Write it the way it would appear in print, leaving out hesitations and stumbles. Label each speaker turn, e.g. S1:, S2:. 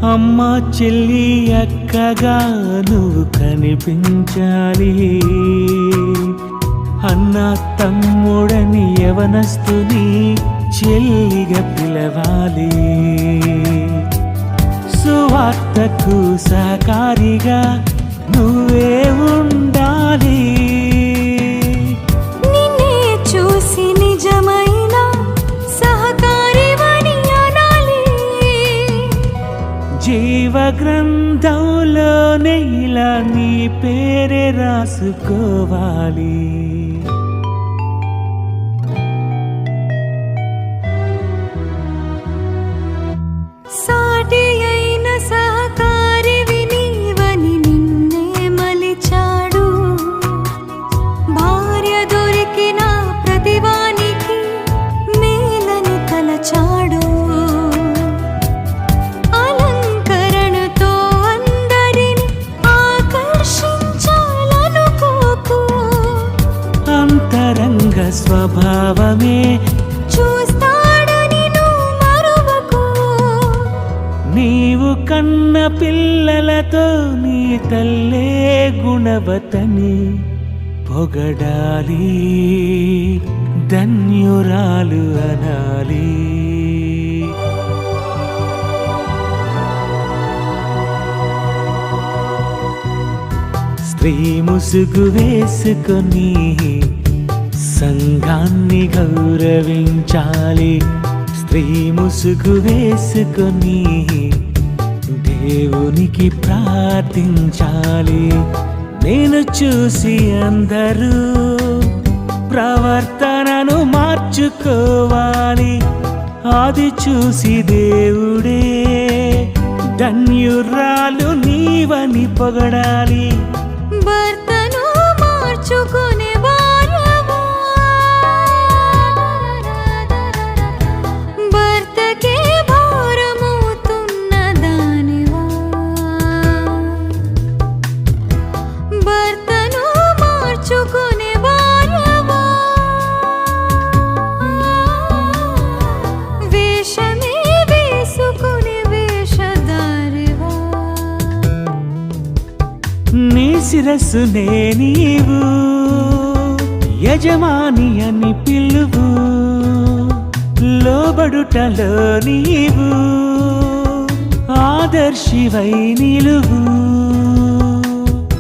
S1: అమ్మ చెల్లి అక్కగా నువ్వు కనిపించాలి, అన్న తమ్ముడని యవనస్తుని చెల్లిగా పిలవాలి, సువార్తకు సహకారిగా నువ్వే ఉండాలి.
S2: నిన్నే చూసి నిజమైన సహకారివని అనాలి.
S1: జీవ గ్రంథంలోనే ఇలా నీ పేరే రాసుకోవాలి.
S2: సాటి అయిన సహకారివి నీవని నిన్నే మలిచాడు. భార్య దొరికిన ప్రతివానికి మేలని తలచాడు. అలంకరణతో అందరిని ఆకర్షించాలనుకోకు.
S1: అంతరంగ స్వభావమే
S2: చూస్తాడని నువ్వు మరువకు.
S1: నీవు కన్న పిల్లలతో నీ తల్లే గుణవతని పొగడాలి, ధన్యురాలు అనాలి. స్త్రీ ముసుగు వేసుకొని సంఘాన్ని గౌరవించాలి, స్త్రీ ముసుగు వేసుకొని దేవునికి ప్రార్థించాలి. నేను చూసి అందరూ ప్రవర్తనను మార్చుకోవాలి, అది చూసి దేవుడే ధన్యురాలు నీవని పొగడాలి.
S2: భర్తను మార్చుకునే భార్యవా, భర్తకే భారమవుతున్న దానివా. భర్తను మార్చుకునే భార్యవా, వేషమే వేసుకునే వేషధారివా.
S1: నీ శిరస్సునే నీవు యజమాని అని పిలువు, లోబడుటలో నీవు ఆదర్శివై నిలువు.